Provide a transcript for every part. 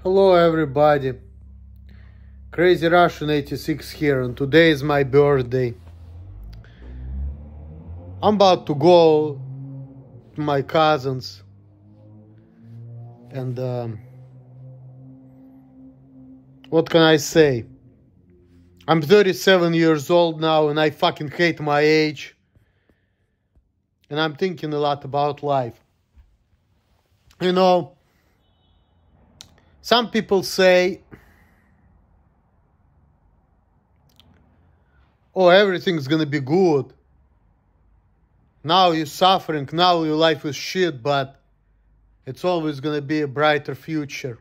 Hello everybody, Crazy Russian 86 here, and today is my birthday. I'm about to go to my cousins, and what can I say? I'm 37 years old now, and I fucking hate my age, and I'm thinking a lot about life. You know, some people say, oh, everything's gonna be good. Now you're suffering, now your life is shit, but it's always gonna be a brighter future.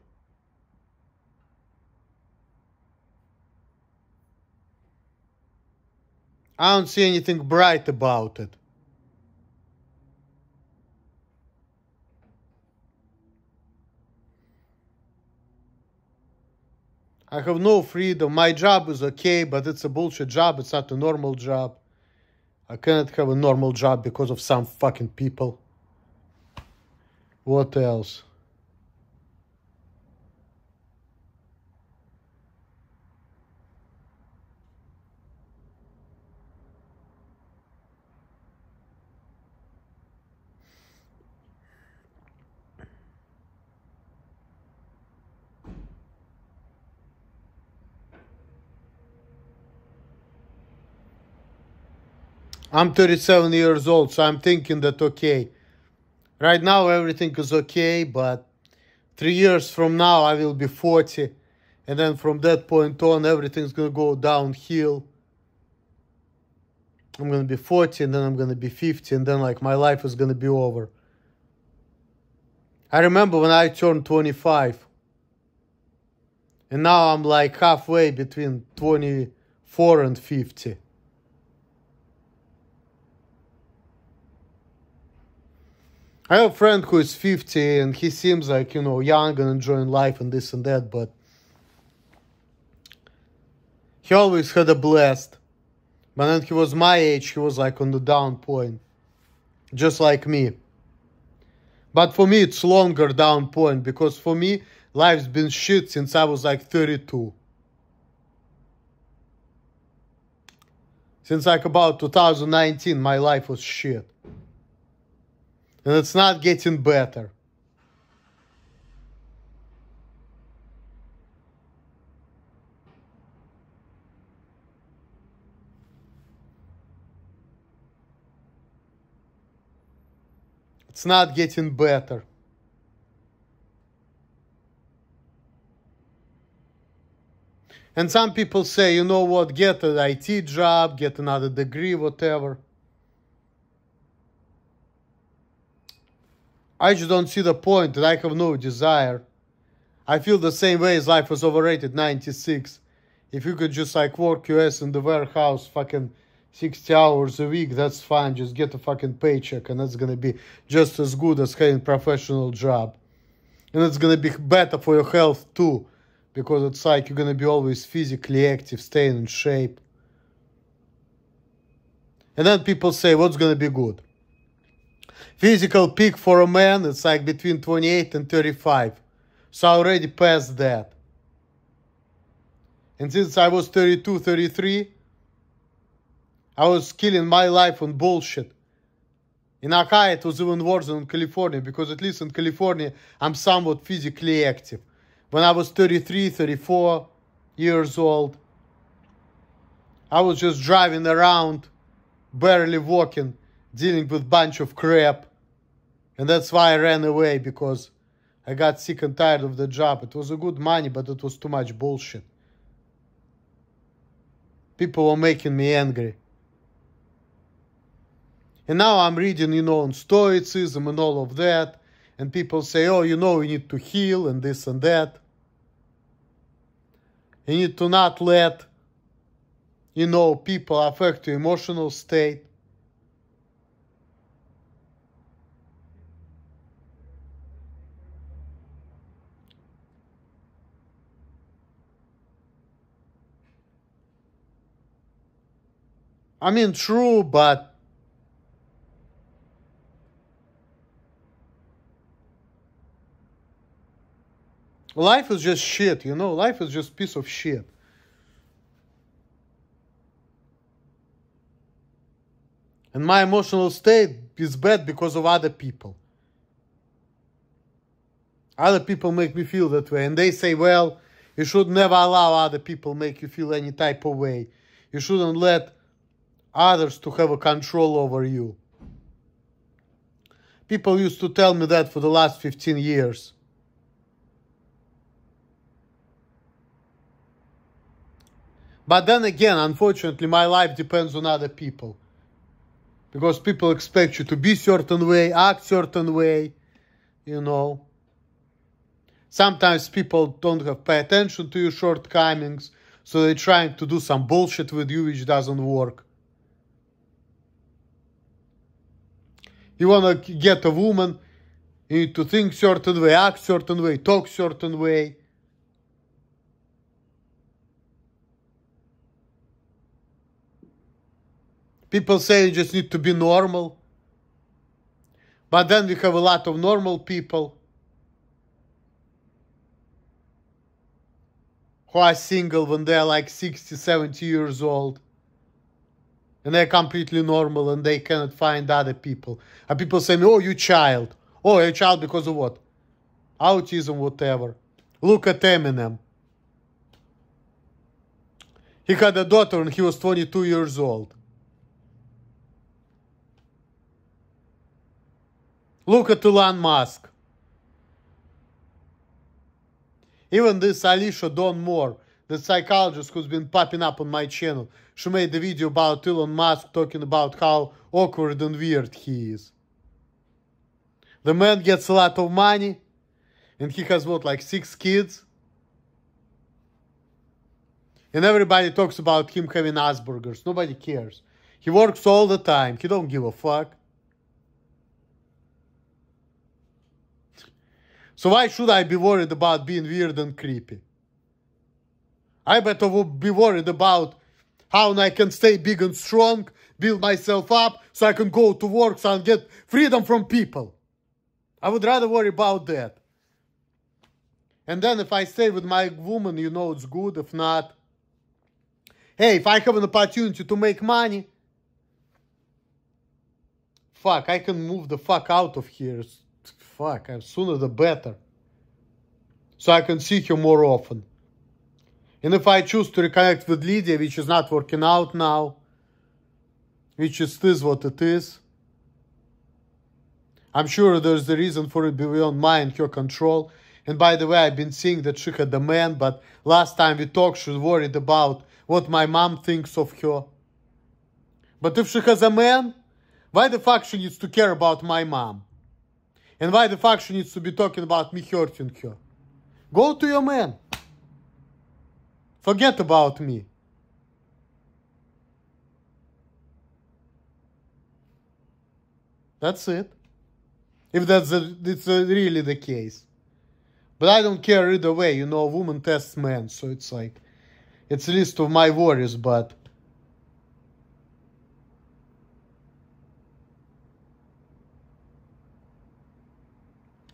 I don't see anything bright about it. I have no freedom. My job is okay, but it's a bullshit job. It's not a normal job. I cannot have a normal job because of some fucking people. What else? I'm 37 years old, so I'm thinking that okay. Right now everything is okay, but 3 years from now I will be 40. And then from that point on everything's gonna go downhill. I'm gonna be 40 and then I'm gonna be 50 and then like my life is gonna be over. I remember when I turned 25. And now I'm like halfway between 24 and 50. I have a friend who is 50 and he seems like, young and enjoying life and this and that, but he always had a blast. But when he was my age, he was like on the down point. Just like me. But for me, it's longer down point because for me, life's been shit since I was like 32. Since like about 2019, my life was shit. And it's not getting better. It's not getting better. And some people say, you know what, get an IT job, get another degree, whatever. I just don't see the point, and I have no desire. I feel the same way as life was overrated 96. If you could just like work your ass in the warehouse fucking 60 hours a week, that's fine. Just get a fucking paycheck and that's gonna be just as good as having a professional job. And it's gonna be better for your health too. Because it's like you're gonna be always physically active, staying in shape. And then people say, what's gonna be good? Physical peak for a man, it's like between 28 and 35. So I already passed that. And since I was 32, 33, I was killing my life on bullshit. In Akai, it was even worse than in California, because at least in California, I'm somewhat physically active. When I was 33, 34 years old, I was just driving around, barely walking, dealing with a bunch of crap. And that's why I ran away, because I got sick and tired of the job. It was a good money, but it was too much bullshit. People were making me angry. And now I'm reading, on Stoicism and all of that. And people say, oh, you need to heal and this and that. You need to not let, people affect your emotional state. I mean, true, but Life is just shit, you know? Life is just piece of shit. And my emotional state is bad because of other people. Other people make me feel that way. And they say, well, you should never allow other people make you feel any type of way. You shouldn't let others to have a control over you. People used to tell me that for the last 15 years. But then again, unfortunately, my life depends on other people. Because people expect you to be certain way, act certain way, you know. Sometimes people don't have pay attention to your shortcomings, so they're trying to do some bullshit with you which doesn't work. You want to get a woman, you need to think certain way, act certain way, talk certain way. People say you just need to be normal. But then we have a lot of normal people who are single when they're like 60, 70 years old. And they're completely normal and they cannot find other people. And people say, oh, you child. Oh, you're a child because of what? Autism, whatever. Look at Eminem. He had a daughter when he was 22 years old. Look at Elon Musk. Even this Alicia Dawn Moore, the psychologist who's been popping up on my channel, she made a video about Elon Musk talking about how awkward and weird he is. The man gets a lot of money, and he has what, like 6 kids? And everybody talks about him having Asperger's. Nobody cares. He works all the time. He don't give a fuck. So why should I be worried about being weird and creepy? I better be worried about how I can stay big and strong, build myself up, so I can go to work, so I can get freedom from people. I would rather worry about that. And then if I stay with my woman, you know it's good. If not, hey, if I have an opportunity to make money, fuck, I can move the fuck out of here. Fuck, sooner the better. So I can see her more often. And if I choose to reconnect with Lydia, which is not working out now, which is what it is, I'm sure there's a reason for it beyond my and her control. And by the way, I've been seeing that she had a man, but last time we talked, she was worried about what my mom thinks of her. But if she has a man, why the fuck she needs to care about my mom? And why the fuck she needs to be talking about me hurting her? Go to your man. Forget about me. That's it. If it's really the case. But I don't care either way. You know, a woman tests men. So it's like, it's a list of my worries, but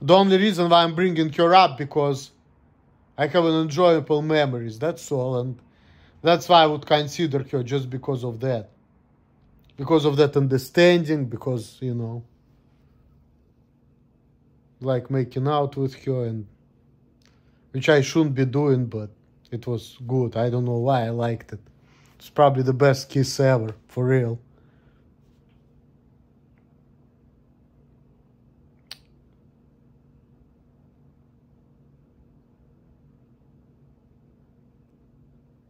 the only reason why I'm bringing her up because I have an enjoyable memories. That's all. And that's why I would consider her just because of that. Because of that understanding. Because, you know, like making out with her. And which I shouldn't be doing, but it was good. I don't know why I liked it. It's probably the best kiss ever. For real.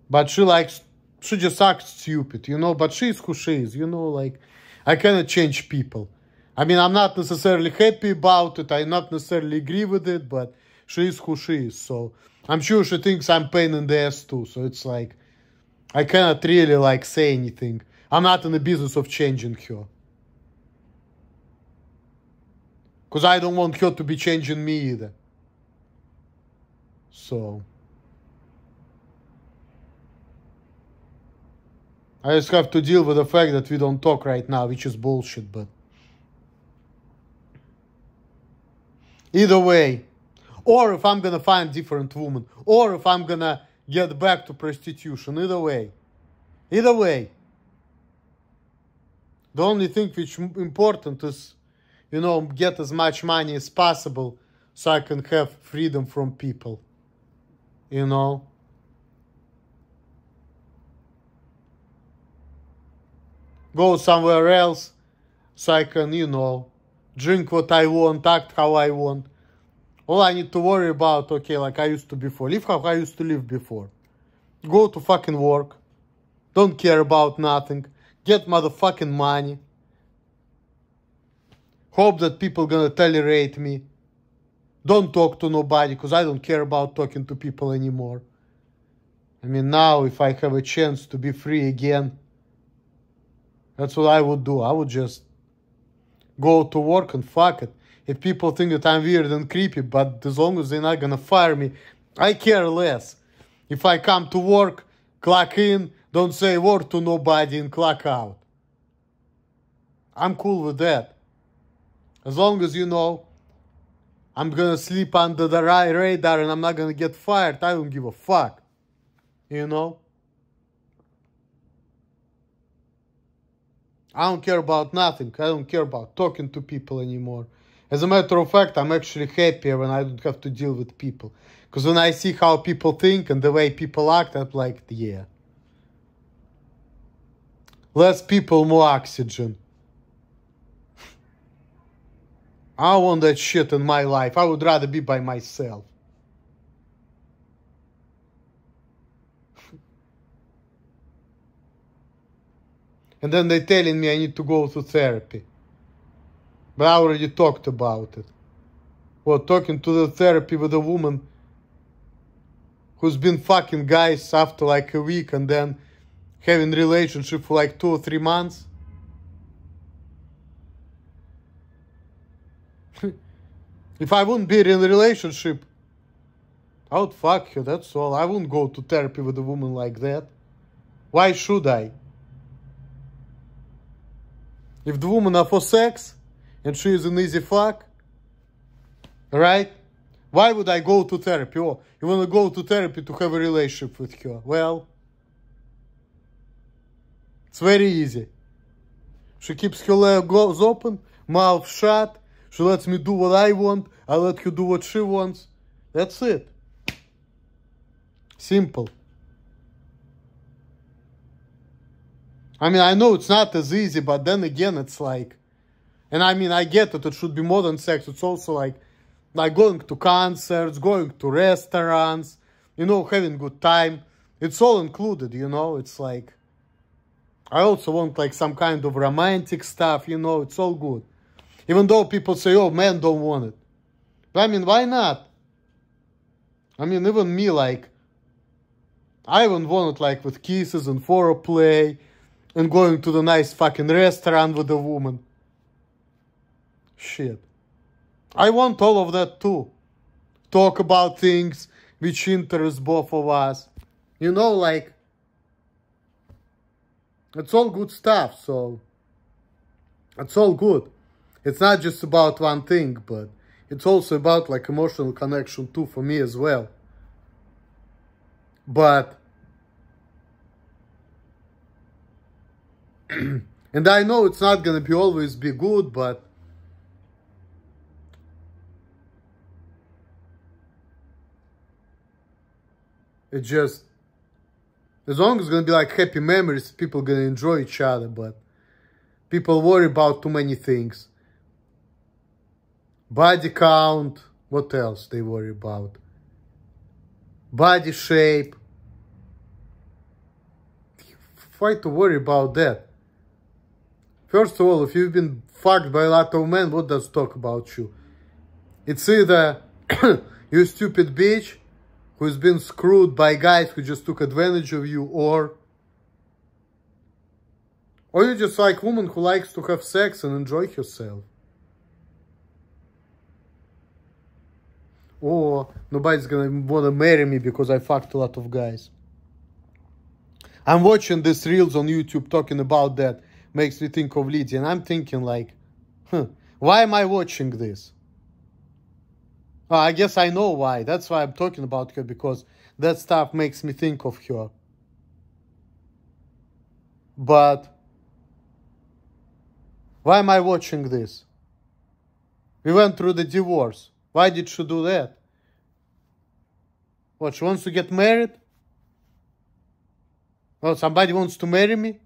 But she just acts stupid, you know, but she's who she is, you know, like, I cannot change people. I mean, I'm not necessarily happy about it, I not necessarily agree with it, but she is who she is, so I'm sure she thinks I'm pain in the ass too, so it's like, I cannot really, like, say anything. I'm not in the business of changing her. Because I don't want her to be changing me either. So I just have to deal with the fact that we don't talk right now, which is bullshit, but either way. or if I'm gonna find different woman, or if I'm gonna get back to prostitution. Either way. Either way. The only thing which important is, you know, get as much money as possible so I can have freedom from people. You know? Go somewhere else so I can, you know, drink what I want, act how I want. All I need to worry about, okay, like I used to before. Live how I used to live before. Go to fucking work. Don't care about nothing. Get motherfucking money. Hope that people gonna tolerate me. Don't talk to nobody, because I don't care about talking to people anymore. I mean, now if I have a chance to be free again, that's what I would do. I would just go to work and fuck it. If people think that I'm weird and creepy, but as long as they're not gonna fire me, I care less. If I come to work, clock in, don't say a word to nobody and clock out. I'm cool with that. As long as, you know, I'm gonna sleep under the radar and I'm not gonna get fired, I don't give a fuck. You know? I don't care about nothing. I don't care about talking to people anymore. As a matter of fact, I'm actually happier when I don't have to deal with people. Because when I see how people think and the way people act, I'm like, yeah. Less people, more oxygen. I don't want that shit in my life. I would rather be by myself. And then they're telling me I need to go to therapy. But I already talked about it. Well, talking to the therapy with a woman who's been fucking guys after like a week and then having relationship for like 2 or 3 months. If I wouldn't be in a relationship, I would fuck her, that's all. I wouldn't go to therapy with a woman like that. Why should I? If the woman are for sex, and she is an easy fuck, right? Why would I go to therapy? Oh, you want to go to therapy to have a relationship with her? Well, it's very easy. She keeps her legs open, mouth shut. She lets me do what I want. I let her do what she wants. That's it. Simple. I mean, I know it's not as easy, but then again, it's like, and I mean, I get it should be more than sex. It's also like going to concerts, going to restaurants, you know, having good time. It's all included, you know. It's like, I also want like some kind of romantic stuff, you know. It's all good. Even though people say, oh, men don't want it. But I mean, why not? I mean, even me, like, I even want it like with kisses and foreplay and going to the nice fucking restaurant with a woman. Shit. I want all of that too. Talk about things which interest both of us. You know, like, it's all good stuff, so it's all good. It's not just about one thing, but it's also about like emotional connection too for me as well. But and I know it's not gonna be always be good, but it just, as long as it's gonna be like happy memories, people gonna enjoy each other, but people worry about too many things. Body count, what else they worry about? Body shape. Why to worry about that? First of all, if you've been fucked by a lot of men, what does it talk about you? It's either you stupid bitch who's been screwed by guys who just took advantage of you, or you're just like a woman who likes to have sex and enjoy herself. Or nobody's gonna wanna marry me because I fucked a lot of guys. I'm watching these reels on YouTube talking about that. Makes me think of Lydia. And I'm thinking like, why am I watching this? I guess I know why. That's why I'm talking about her, because that stuff makes me think of her. But why am I watching this? We went through the divorce. Why did she do that? What, she wants to get married? Oh, somebody wants to marry me?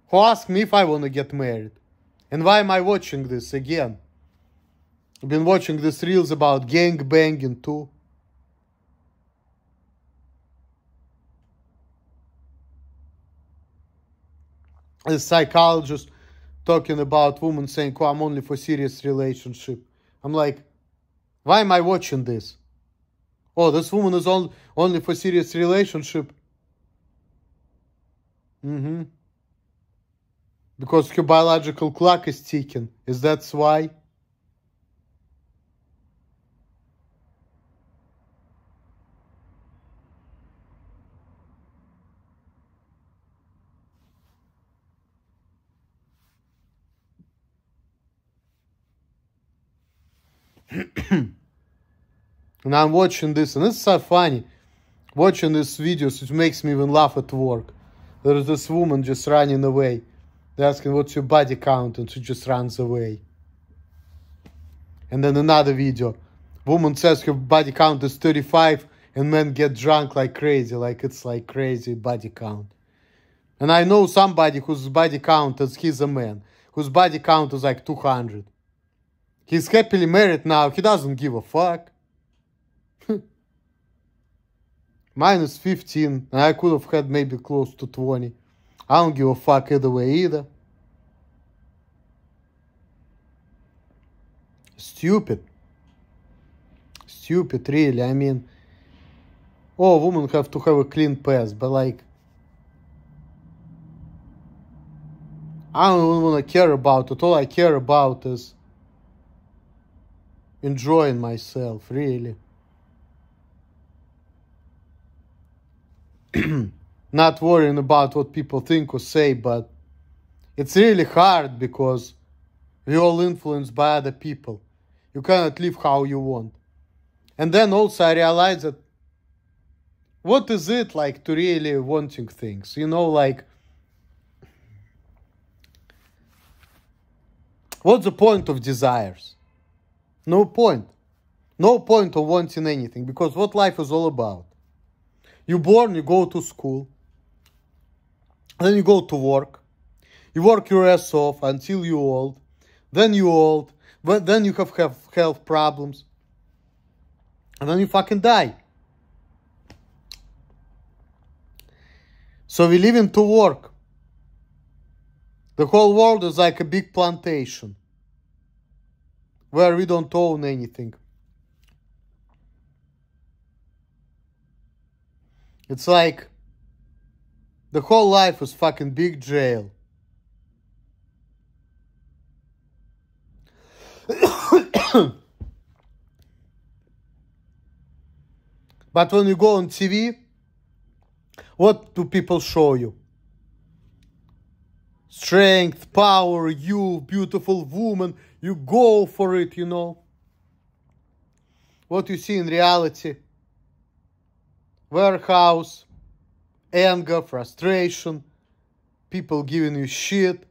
Who asked me if I want to get married? And why am I watching this again? I've been watching these reels about gang banging too. A psychologist talking about women saying, oh, I'm only for serious relationship. I'm like, why am I watching this? Oh, this woman is only for serious relationship. Because her biological clock is ticking. Is that why? And I'm watching this, and it's so funny. Watching these videos, it makes me even laugh at work. There's this woman just running away. They're asking, what's your body count? And she just runs away. And then another video. Woman says her body count is 35, and men get drunk like crazy. Like it's like crazy body count. And I know somebody whose body count is, he's a man, whose body count is like 200. He's happily married now. He doesn't give a fuck. Mine is 15, and I could have had maybe close to 20. I don't give a fuck either way either. Stupid. Stupid, really. I mean, oh, women have to have a clean past, but like, I don't even want to care about it. All I care about is enjoying myself, really. Not worrying about what people think or say, but it's really hard because we're all influenced by other people. You cannot live how you want. And then also I realized that what is it like to really wanting things? You know, like, what's the point of desires? No point. No point of wanting anything, because what life is all about. You're born, you go to school, then you go to work. You work your ass off until you're old. Then you're old. But then you have health problems. And then you fucking die. So we live in to work. The whole world is like a big plantation where we don't own anything. It's like the whole life is fucking big jail. But when you go on TV, what do people show you? Strength, power, you, beautiful woman, you go for it, you know. What you see in reality: warehouse, anger, frustration, people giving you shit,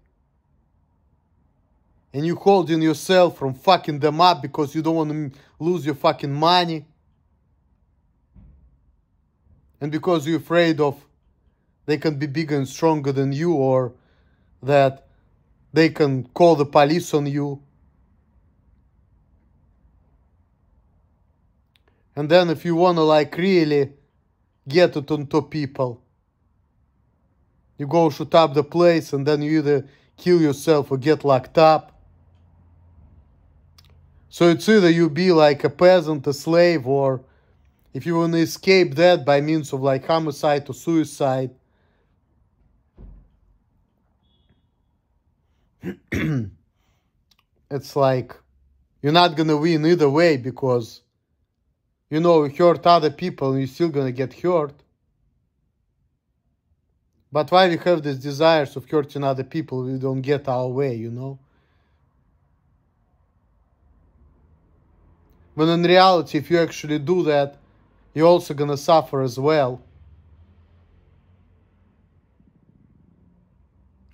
and you holding yourself from fucking them up because you don't want to lose your fucking money, and because you're afraid of they can be bigger and stronger than you, or that they can call the police on you. And then if you want to like really get it onto people, you go shoot up the place, and then you either kill yourself or get locked up. So it's either you be like a peasant, a slave, or if you want to escape that by means of like homicide or suicide, it's like you're not gonna win either way, because you know you hurt other people and you're still gonna get hurt. But why we have these desires of hurting other people, we don't get our way, you know? When in reality, if you actually do that, you're also gonna suffer as well.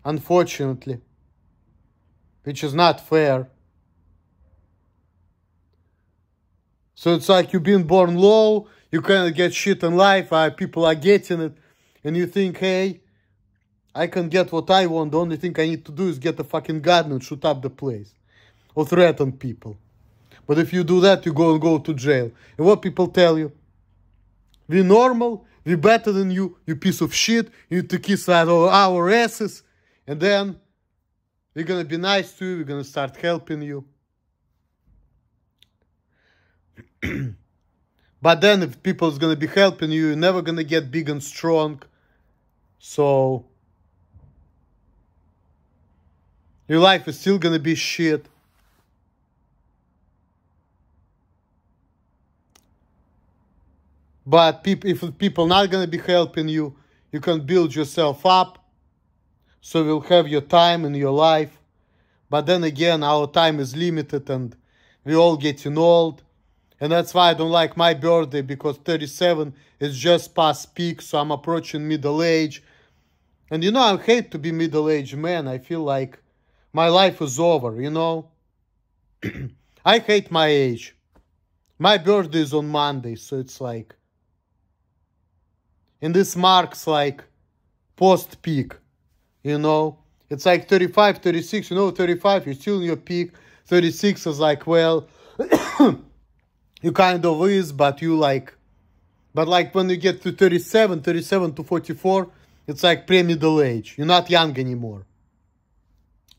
Unfortunately. Which is not fair. So it's like you've been born low, you kind of get shit in life, people are getting it, and you think, hey, I can get what I want, the only thing I need to do is get a fucking gun and shoot up the place. Or threaten people. But if you do that, you go to jail. And what people tell you? We're normal, we're better than you, you piece of shit, you need to kiss our asses, and then we're gonna be nice to you, we're gonna start helping you. But then if people's gonna be helping you, you're never gonna get big and strong. So your life is still gonna be shit. But if people not gonna be helping you, you can build yourself up. So you'll have your time in your life. But then again, our time is limited and we're all getting old. And that's why I don't like my birthday, because 37 is just past peak, so I'm approaching middle age. And you know, I hate to be middle-aged man. I feel like my life is over, you know. I hate my age. My birthday is on Monday, so it's like... And this marks like post-peak, you know. It's like 35, 36, you know, 35, you're still in your peak. 36 is like, well... You kind of is, but you like... But like when you get to 37 to 44, it's like pre-middle age. You're not young anymore.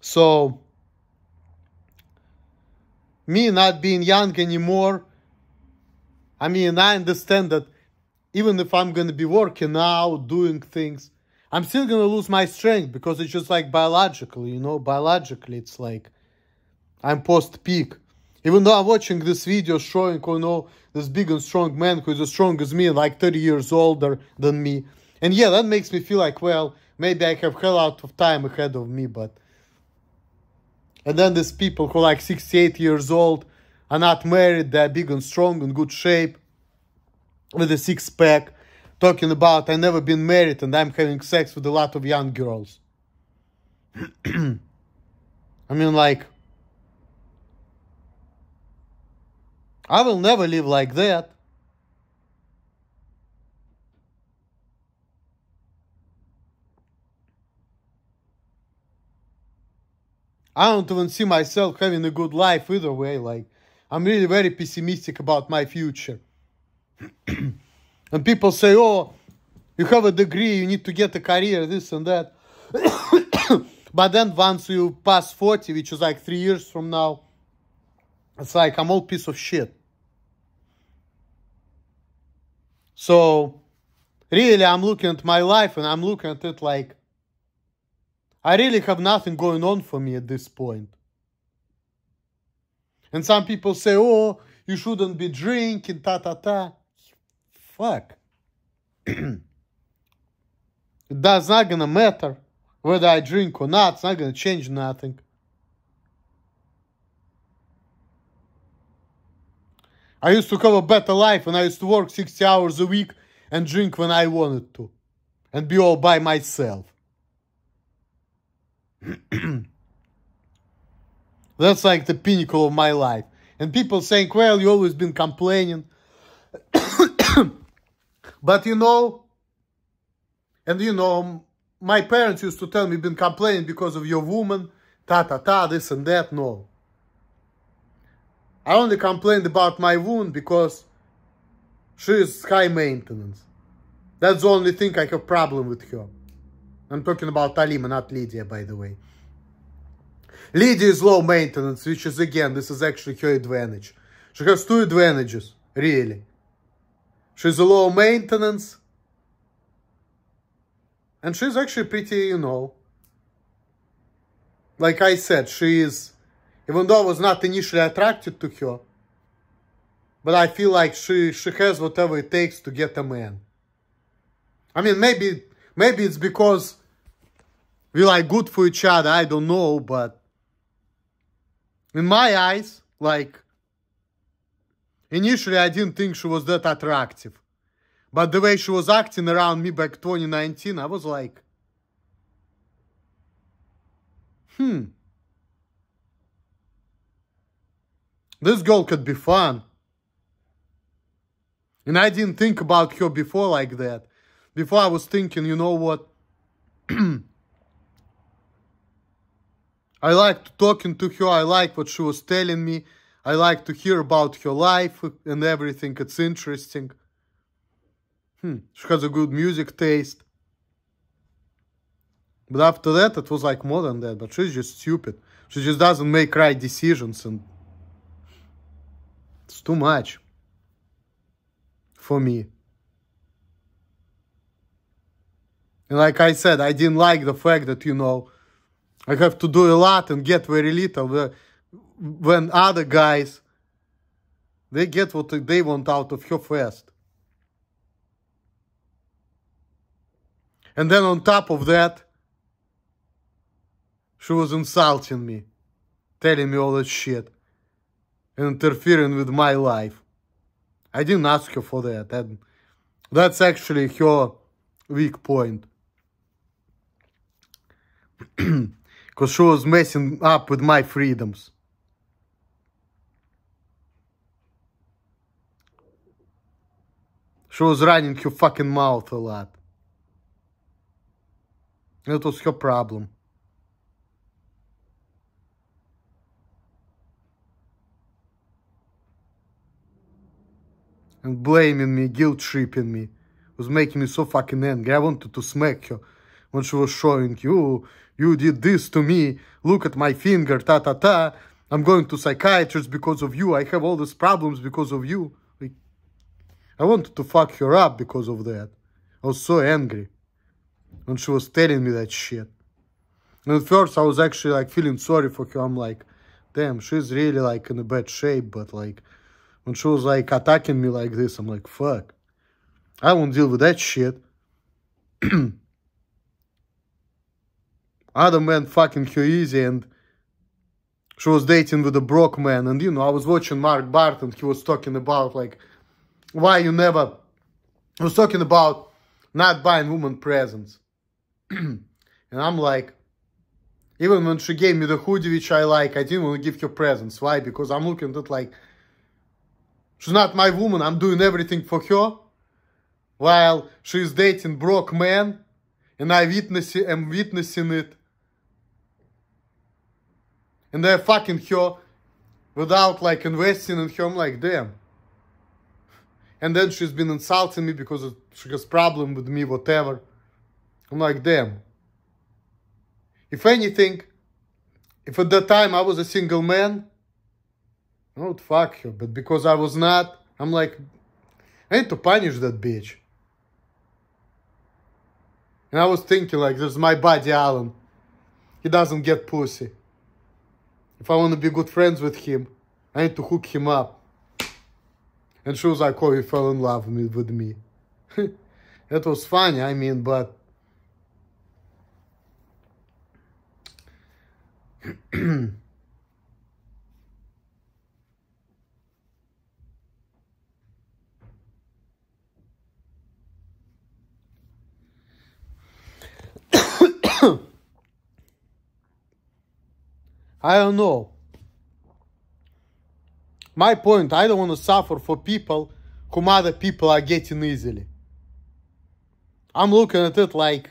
So, me not being young anymore, I mean, I understand that even if I'm going to be working now, doing things, I'm still going to lose my strength, because it's just like biologically, you know, biologically it's like I'm post-peak. Even though I'm watching this video showing, you know, this big and strong man who is as strong as me, like 30 years older than me. And yeah, that makes me feel like, well, maybe I have hell out of time ahead of me, but... And then these people who are like 68 years old, are not married, they're big and strong, in good shape, with a six-pack, talking about, I've never been married and I'm having sex with a lot of young girls. I mean, like... I will never live like that. I don't even see myself having a good life either way. Like, I'm really very pessimistic about my future. And people say, oh, you have a degree, you need to get a career, this and that. But then once you pass 40, which is like 3 years from now, it's like, I'm all piece of shit. So, really, I'm looking at my life and I'm looking at it like, I really have nothing going on for me at this point. And some people say, oh, you shouldn't be drinking, ta-ta-ta. Fuck. It does not gonna matter whether I drink or not. It's not gonna change nothing. I used to have a better life and I used to work 60 hours a week and drink when I wanted to. And be all by myself. That's like the pinnacle of my life. And people saying, well, you always been complaining. But you know, and you know, my parents used to tell me, been complaining because of your woman, ta-ta-ta, this and that. No. I only complained about my woman because she is high maintenance. That's the only thing I have problem with her. I'm talking about Alima, not Lydia, by the way. Lydia is low maintenance, which is, again, this is actually her advantage. She has two advantages, really. She's a low maintenance. And she's actually pretty, you know, like I said, she is, even though I was not initially attracted to her, but I feel like she has whatever it takes to get a man. I mean, maybe it's because we like good for each other, I don't know, but in my eyes, like, Initially, I didn't think she was that attractive. But the way she was acting around me back 2019, I was like, this girl could be fun. And I didn't think about her before like that. Before I was thinking, you know what? I liked talking to her. I liked what she was telling me. I like to hear about her life and everything. It's interesting. She has a good music taste. But after that, it was like more than that. But she's just stupid. She just doesn't make right decisions. And it's too much for me. And like I said, I didn't like the fact that, you know, I have to do a lot and get very little. When other guys, they get what they want out of her fast. And then on top of that, she was insulting me, telling me all that shit, and interfering with my life. I didn't ask her for that. And that's actually her weak point. Because she was messing up with my freedoms. She was running her fucking mouth a lot. It was her problem. And blaming me, guilt-tripping me. Was making me so fucking angry. I wanted to smack her when she was showing, you did this to me. Look at my finger, ta-ta-ta. I'm going to psychiatrist because of you. I have all these problems because of you. Like, I wanted to fuck her up because of that. I was so angry when she was telling me that shit. And at first I was actually like feeling sorry for her. I'm like, damn, she's really like in a bad shape. But like, when she was like attacking me like this, I'm like, fuck. I won't deal with that shit. Other men fucking her easy, and she was dating with a broke man. And you know, I was watching Mark Barton. He was talking about like, why you never... He was talking about not buying women presents. And I'm like, even when she gave me the hoodie which I like, I didn't want to give her presents. Why? Because I'm looking at it like, she's not my woman. I'm doing everything for her, while she's dating broke man, and I'm witnessing it. And they're fucking her without like investing in her. I'm like, damn. And then she's been insulting me because she has problem with me, whatever. I'm like, damn. If anything, if at that time I was a single man, I would fuck her. But because I was not, I'm like, I need to punish that bitch. And I was thinking like, there's my buddy Alan. He doesn't get pussy. If I want to be good friends with him, I need to hook him up. And she was like, oh, he fell in love with me. That was funny, I mean, but... I don't know. My point, I don't want to suffer for people whom other people are getting easily. I'm looking at it like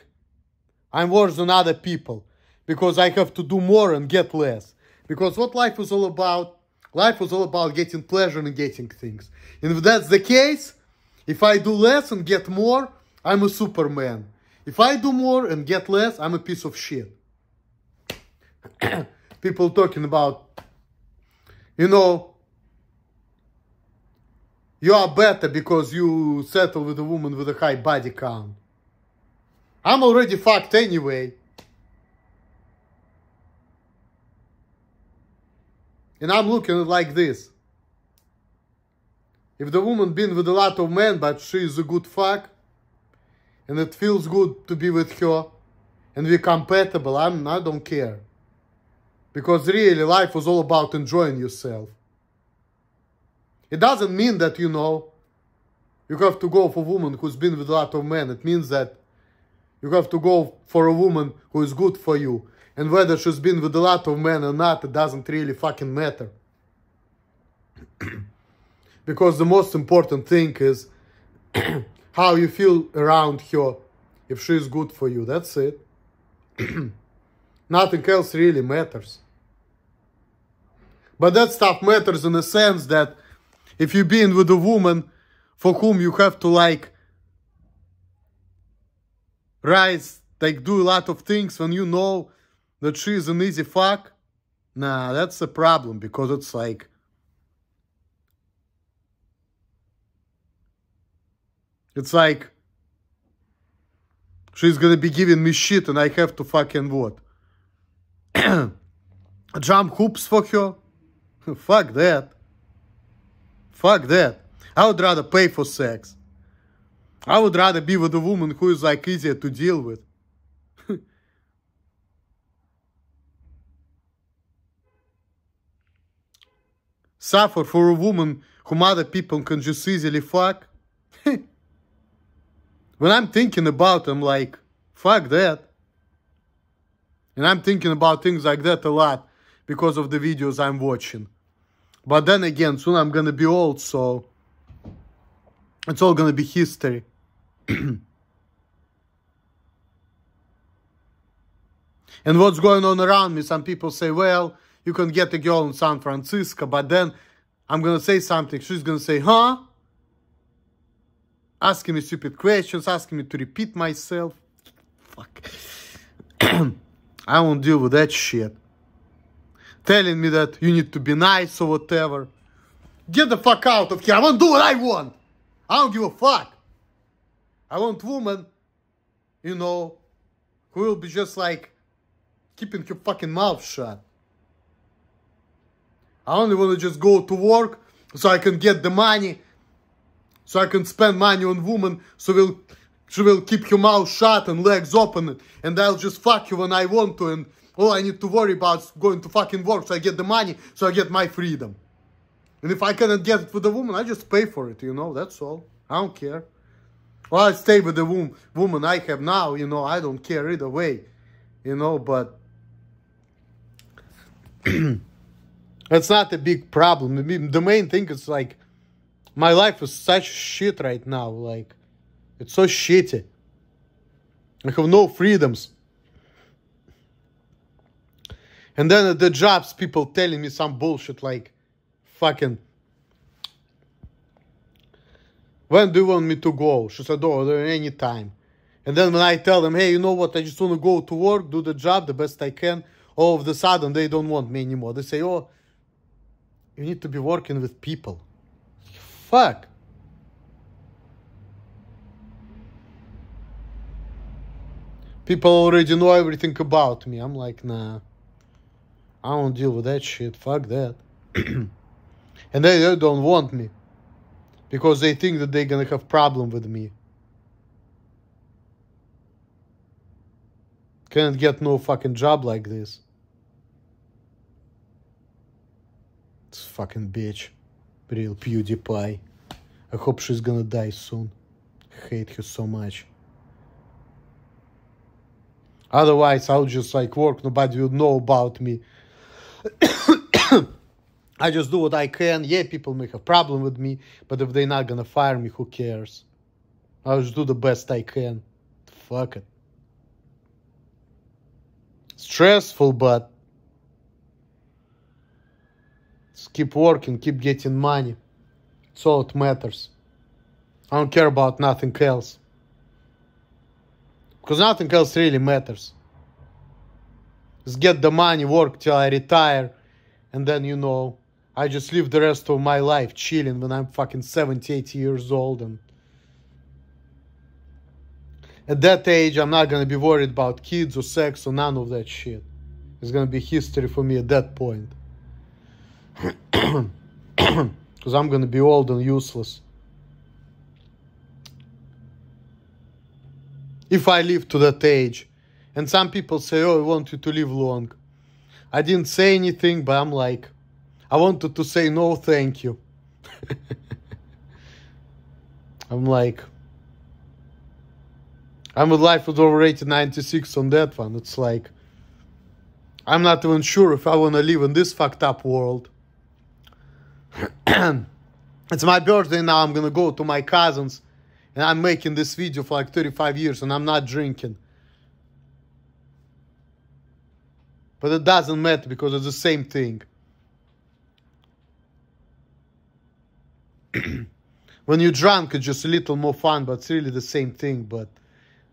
I'm worse than other people because I have to do more and get less. Because what life is all about getting pleasure and getting things. And if that's the case, if I do less and get more, I'm a Superman. If I do more and get less, I'm a piece of shit. People talking about, you know, you are better because you settle with a woman with a high body count. I'm already fucked anyway. And I'm looking at it like this. If the woman been with a lot of men, but she is a good fuck, and it feels good to be with her, and we're compatible, I don't care. Because really, life was all about enjoying yourself. It doesn't mean that, you know, you have to go for a woman who's been with a lot of men. It means that you have to go for a woman who is good for you. And whether she's been with a lot of men or not, it doesn't really fucking matter. Because the most important thing is how you feel around her, if she is good for you. That's it. Nothing else really matters. But that stuff matters in the sense that if you've been with a woman for whom you have to like rise, like do a lot of things when you know that she is an easy fuck, nah, that's a problem, because it's like she's gonna be giving me shit and I have to fucking what? Jump hoops for her? Fuck that. Fuck that. I would rather pay for sex. I would rather be with a woman who is like easier to deal with. Suffer for a woman whom other people can just easily fuck. When I'm thinking about it, I'm like, fuck that. And I'm thinking about things like that a lot because of the videos I'm watching. But then again, soon I'm gonna be old, so it's all gonna be history. And what's going on around me? Some people say, well, you can get a girl in San Francisco, but then I'm gonna say something. She's gonna say, huh? Asking me stupid questions, asking me to repeat myself. Fuck. I won't deal with that shit. Telling me that you need to be nice or whatever. Get the fuck out of here. I won't do what I want. I don't give a fuck. I want woman, you know, who will be just like keeping her fucking mouth shut. I only want to just go to work so I can get the money, so I can spend money on woman, so she will keep her mouth shut and legs open, and I'll just fuck you when I want to, and all I need to worry about is going to fucking work so I get the money, so I get my freedom. And if I cannot get it with a woman, I just pay for it, you know, that's all. I don't care. Well, I stay with the woman I have now, you know, I don't care either way, you know, but it's not a big problem. The main thing is like, my life is such shit right now, like, it's so shitty. I have no freedoms. And then at the jobs, people telling me some bullshit like, fucking, when do you want me to go? She said, oh, any time. And then when I tell them, hey, you know what, I just want to go to work, do the job the best I can, all of a sudden they don't want me anymore. They say, oh, you need to be working with people. Fuck. People already know everything about me. I'm like, nah. I don't deal with that shit. Fuck that. And they don't want me. Because they think that they're gonna have problem with me. Can't get no fucking job like this. This fucking bitch. Real PewDiePie. I hope she's gonna die soon. I hate her so much. Otherwise, I'll just like work. Nobody will know about me. I just do what I can. Yeah, people may have problem with me, but if they're not gonna fire me, who cares? I'll just do the best I can. Fuck it. Stressful, but just keep working, keep getting money. It's all that matters. I don't care about nothing else. Because nothing else really matters. Just get the money, work till I retire, and then, you know, I just live the rest of my life chilling when I'm fucking 70, 80 years old. And at that age, I'm not gonna be worried about kids or sex or none of that shit. It's gonna be history for me at that point. Because I'm gonna be old and useless. If I live to that age. And some people say, oh, I want you to live long. I didn't say anything, but I'm like, I wanted to say no, thank you. I'm like, I'm with life with overrated 96 on that one. It's like, I'm not even sure if I want to live in this fucked up world. It's my birthday now. I'm going to go to my cousins. And I'm making this video for like 35 years. And I'm not drinking. But it doesn't matter because it's the same thing. When you're drunk, it's just a little more fun. But it's really the same thing. But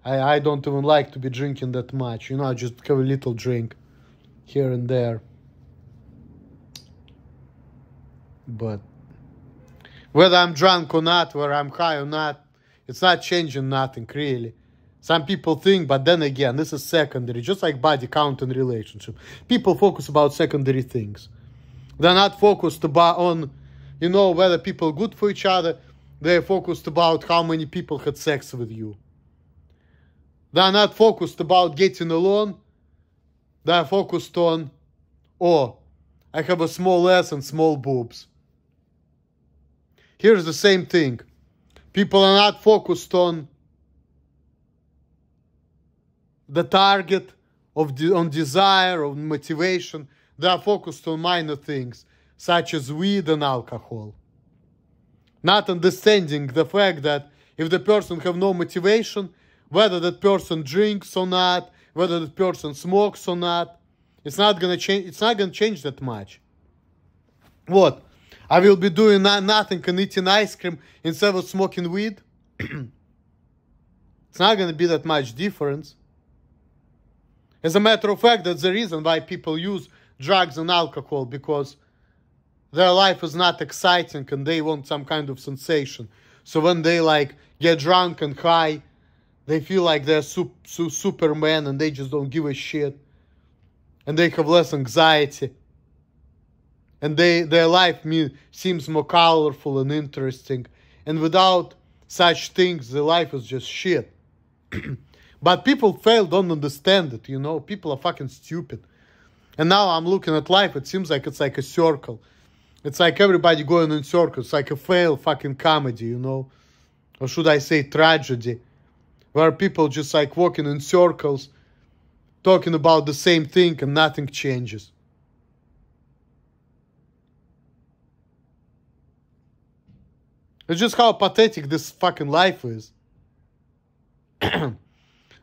I don't even like to be drinking that much. You know, I just have a little drink here and there. But whether I'm drunk or not, whether I'm high or not, it's not changing nothing, really. Some people think, but then again, this is secondary, just like body count and relationship. People focus about secondary things. They're not focused about on, you know, whether people good for each other. They're focused about how many people had sex with you. They're not focused about getting along. They're focused on, oh, I have a small ass and small boobs. Here's the same thing. People are not focused on the target on desire, on motivation. They are focused on minor things, such as weed and alcohol. Not understanding the fact that if the person have no motivation, whether that person drinks or not, whether that person smokes or not, it's not gonna change. It's not gonna change that much. What? I will be doing nothing and eating ice cream instead of smoking weed. It's not gonna be that much difference. As a matter of fact, that's the reason why people use drugs and alcohol, because their life is not exciting and they want some kind of sensation. So when they like get drunk and high, they feel like they're Superman and they just don't give a shit. And they have less anxiety. And their life seems more colorful and interesting. And without such things, the life is just shit. But people don't understand it, you know. People are fucking stupid. And now I'm looking at life, it seems like it's like a circle. It's like everybody going in circles. It's like a failed fucking comedy, you know. Or should I say tragedy. Where people just like walking in circles, talking about the same thing and nothing changes. It's just how pathetic this fucking life is.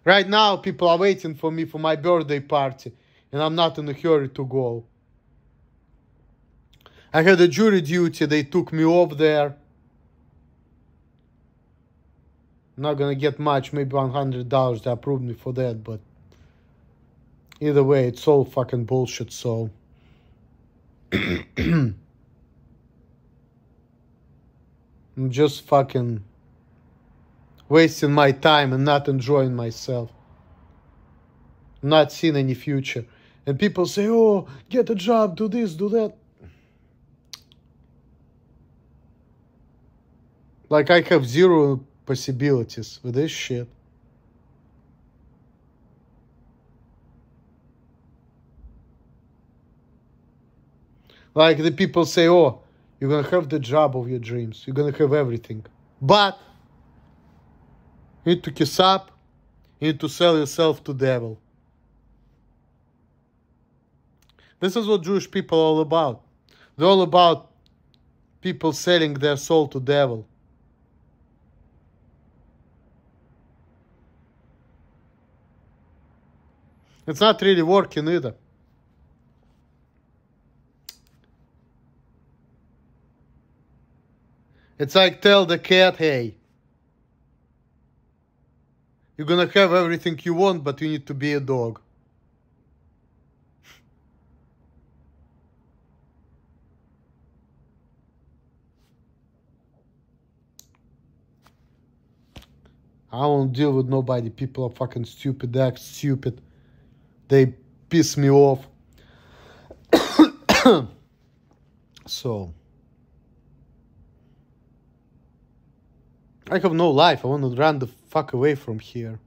Right now, people are waiting for me for my birthday party, and I'm not in a hurry to go. I had a jury duty, they took me off there. Not gonna get much, maybe $100, they approved me for that, but either way, it's all fucking bullshit, so. I'm just fucking wasting my time and not enjoying myself. Not seeing any future. And people say, oh, get a job, do this, do that. Like I have zero possibilities with this shit. Like the people say, oh, you're gonna have the job of your dreams. You're gonna have everything. But you need to kiss up. You need to sell yourself to devil. This is what Jewish people are all about. They're all about people selling their soul to devil. It's not really working either. It's like tell the cat, hey, you're gonna have everything you want, but you need to be a dog. I won't deal with nobody. People are fucking stupid. They act stupid. They piss me off. So I have no life. I want to run the fuck away from here.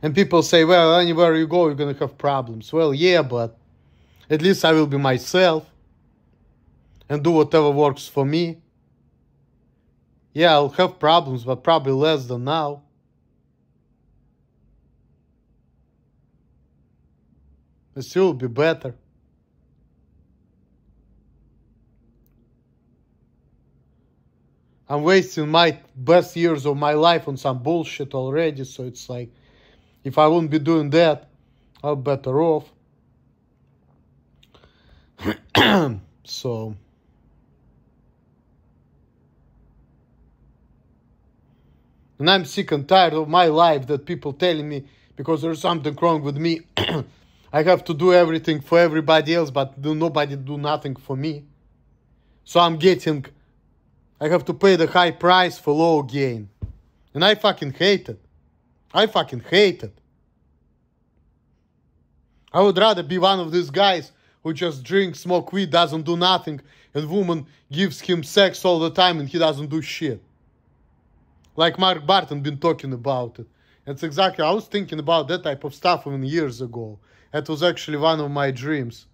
And people say, well, anywhere you go, you're going to have problems. Well, yeah, but at least I will be myself. and do whatever works for me. Yeah, I'll have problems, but probably less than now. It still will be better. I'm wasting my best years of my life on some bullshit already, so it's like, if I wouldn't be doing that, I'm better off. So, and I'm sick and tired of my life that people telling me because there's something wrong with me. I have to do everything for everybody else, but nobody do nothing for me. So I have to pay the high price for low gain. And I fucking hate it. I fucking hate it. I would rather be one of these guys who just drinks, smoke weed, doesn't do nothing, and woman gives him sex all the time and he doesn't do shit. Like Mark Barton been talking about it. It's exactly, I was thinking about that type of stuff even years ago. That was actually one of my dreams.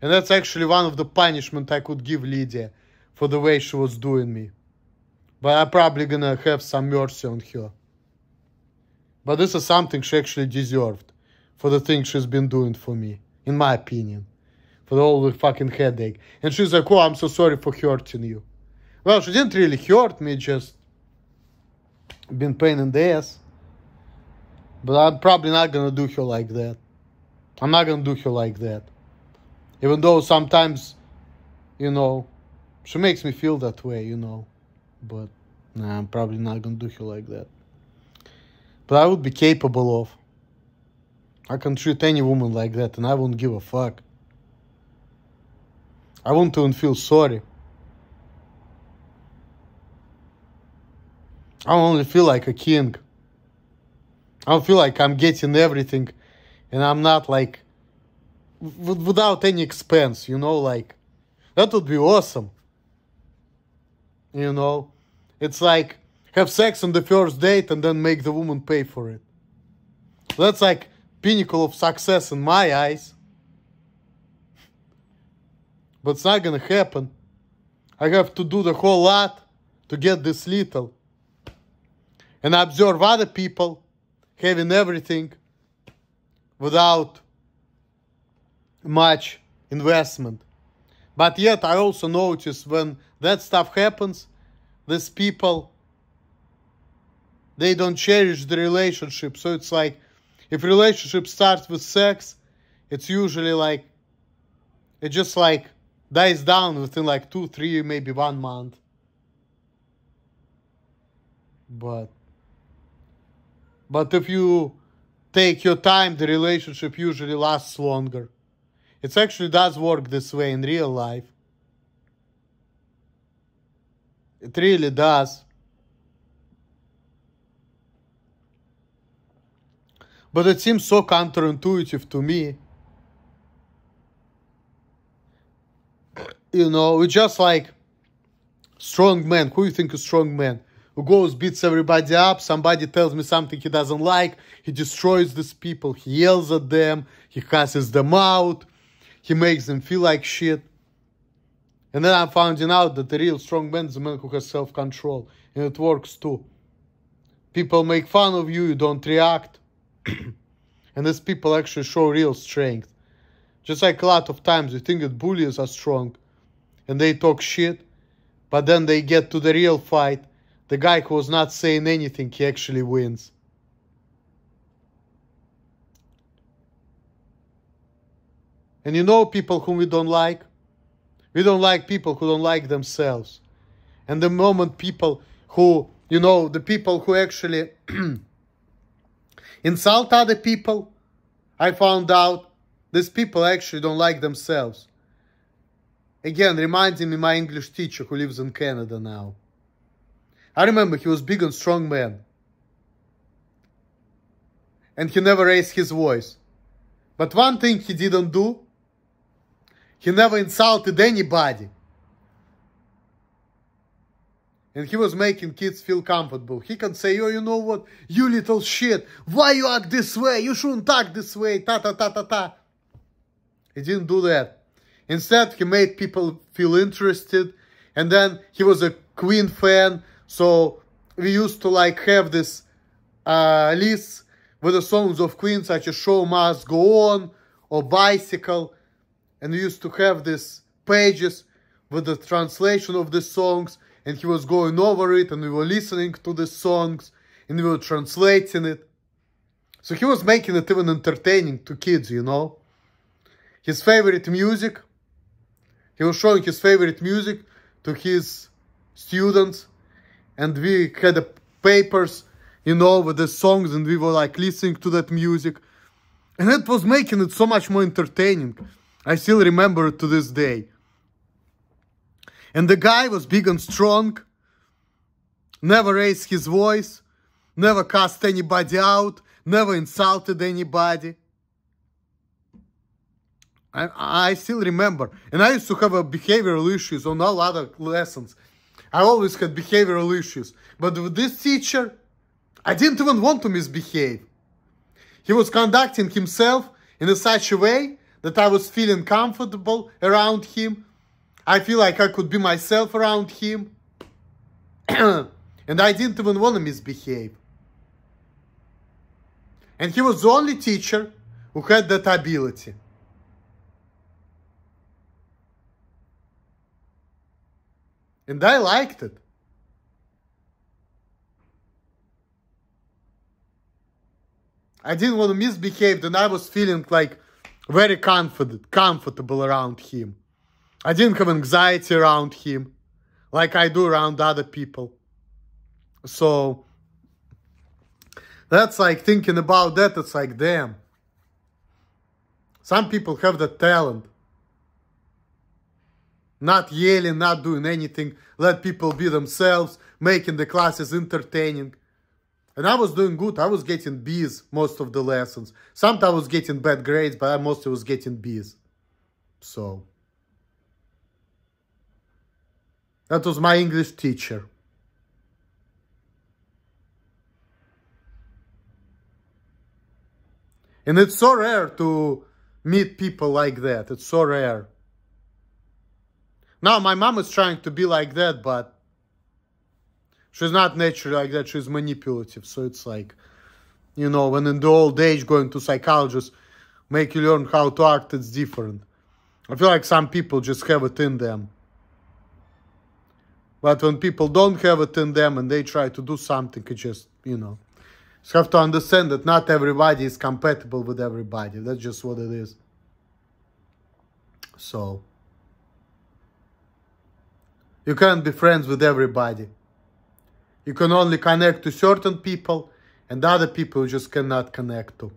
And that's actually one of the punishment I could give Lydia for the way she was doing me. But I'm probably gonna have some mercy on her. But this is something she actually deserved for the thing she's been doing for me, in my opinion. For all the fucking headache. And she's like, oh, I'm so sorry for hurting you. Well, she didn't really hurt me, just been pain in the ass. But I'm probably not gonna do her like that. I'm not gonna do her like that. Even though sometimes, you know, she makes me feel that way, you know. But nah, I'm probably not gonna do her like that. But I would be capable of. I can treat any woman like that and I wouldn't give a fuck. I wouldn't even feel sorry. I only feel like a king. I don't feel like I'm getting everything and I'm not like, without any expense, you know, like, that would be awesome. You know, it's like, have sex on the first date and then make the woman pay for it. That's like pinnacle of success in my eyes. But it's not gonna happen. I have to do the whole lot to get this little. And I observe other people having everything without much investment. But yet I also notice when that stuff happens, these people, they don't cherish the relationship. So it's like, if relationship starts with sex, it's usually like, it just like dies down within like 2, 3, maybe 1 month. But if you take your time, the relationship usually lasts longer. It actually does work this way in real life. It really does. But it seems so counterintuitive to me. You know, it's just like strong man. Who you think is strong man? Who goes, beats everybody up, somebody tells me something he doesn't like, he destroys these people, he yells at them, he cusses them out, he makes them feel like shit. And then I'm finding out that the real strong man is a man who has self-control. And it works too. People make fun of you, you don't react. And these people actually show real strength. Just like a lot of times you think that bullies are strong and they talk shit, but then they get to the real fight. The guy who was not saying anything, he actually wins. And you know people whom we don't like? We don't like people who don't like themselves. And the moment people who, you know, the people who actually insult other people, I found out these people actually don't like themselves. Again, reminding me my English teacher who lives in Canada now. I remember he was big and strong man. And he never raised his voice. But one thing he didn't do, he never insulted anybody. And he was making kids feel comfortable. He can say, oh, you know what? You little shit. Why you act this way? You shouldn't act this way. Ta ta ta ta ta. He didn't do that. Instead, he made people feel interested. And then he was a Queen fan. So we used to like have this lists with the songs of Queen, such as Show Must Go On or Bicycle. And we used to have these pages with the translation of the songs. And he was going over it, and we were listening to the songs, and we were translating it. So he was making it even entertaining to kids, you know. His favorite music, he was showing his favorite music to his students. And we had the papers, you know, with the songs, and we were like listening to that music. And it was making it so much more entertaining. I still remember it to this day. And the guy was big and strong, never raised his voice, never cussed anybody out, never insulted anybody. I still remember. And I used to have behavioral issues on all other lessons. I always had behavioral issues. But with this teacher, I didn't even want to misbehave. He was conducting himself in such a way that I was feeling comfortable around him. I feel like I could be myself around him. And I didn't even want to misbehave. And he was the only teacher who had that ability. And I liked it. I didn't want to misbehave, and I was feeling like very comfortable around him. I didn't have anxiety around him like I do around other people. So that's like thinking about that, it's like, damn. Some people have that talent. Not yelling, not doing anything, let people be themselves, making the classes entertaining. And I was doing good. I was getting B's most of the lessons. Sometimes I was getting bad grades, but I mostly was getting B's. So that was my English teacher. And it's so rare to meet people like that. It's so rare. Now, my mom is trying to be like that, but she's not naturally like that. She's manipulative. So it's like, you know, when in the old age going to psychologists make you learn how to act, it's different. I feel like some people just have it in them. But when people don't have it in them and they try to do something, it just, you know, you have to understand that not everybody is compatible with everybody. That's just what it is. So you can't be friends with everybody. You can only connect to certain people, and other people you just cannot connect to.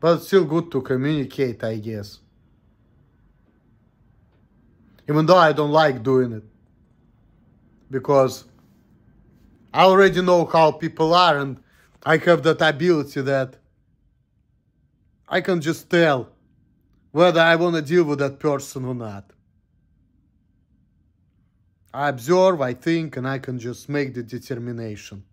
But it's still good to communicate, I guess. Even though I don't like doing it. Because I already know how people are, and I have that ability that I can just tell whether I want to deal with that person or not. I observe, I think, and I can just make the determination.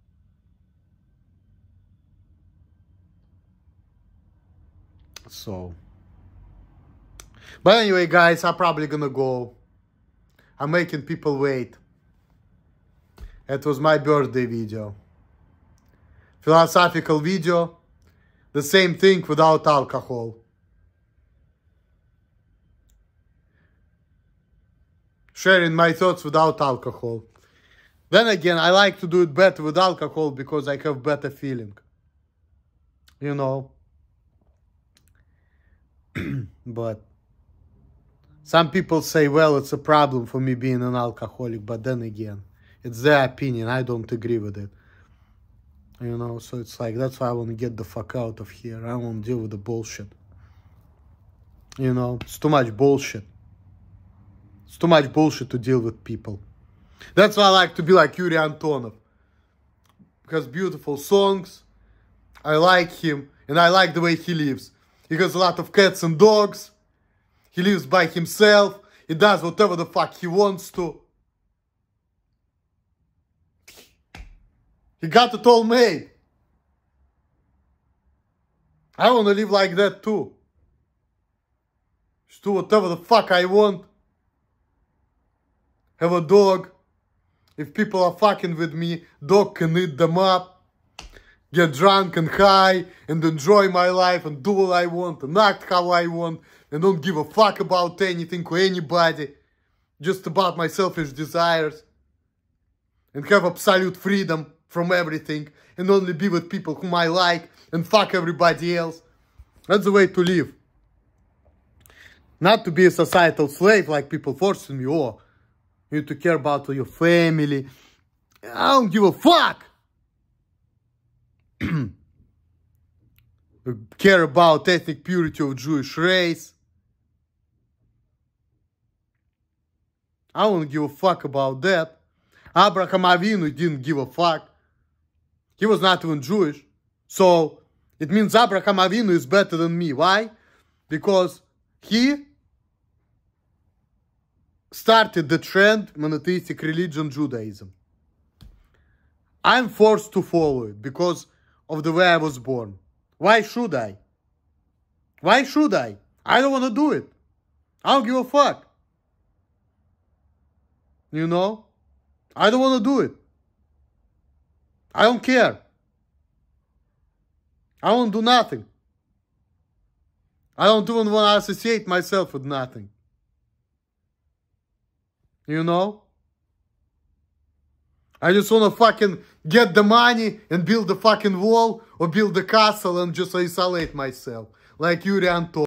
So. But anyway, guys, I'm probably gonna go. I'm making people wait. It was my birthday video. Philosophical video. The same thing without alcohol. Sharing my thoughts without alcohol. Then again, I like to do it better with alcohol because I have better feeling. You know. But some people say, well, it's a problem for me being an alcoholic. But then again, it's their opinion. I don't agree with it. You know, so it's like, that's why I want to get the fuck out of here. I don't want to deal with the bullshit. You know, it's too much bullshit. It's too much bullshit to deal with people. That's why I like to be like Yuri Antonov. Because beautiful songs. I like him. And I like the way he lives. He has a lot of cats and dogs. He lives by himself. He does whatever the fuck he wants to. He got it all made. I want to live like that too. Just do whatever the fuck I want. Have a dog. If people are fucking with me, dog can eat them up. Get drunk and high and enjoy my life and do what I want and act how I want and don't give a fuck about anything or anybody. Just about my selfish desires. And have absolute freedom from everything and only be with people whom I like and fuck everybody else. That's the way to live. Not to be a societal slave like people forcing me. Oh, you need to care about your family. I don't give a fuck. Care about ethnic purity of Jewish race. I don't give a fuck about that. Abraham Avinu didn't give a fuck. He was not even Jewish. So, it means Abraham Avinu is better than me. Why? Because he started the trend, monotheistic religion, Judaism. I'm forced to follow it because of the way I was born. Why should I? Why should I? I don't want to do it. I don't give a fuck. You know? I don't want to do it. I don't care. I won't do nothing. I don't even want to associate myself with nothing. You know? I just want to fucking get the money and build the fucking wall or build the castle and just isolate myself. Like Yuri Anton.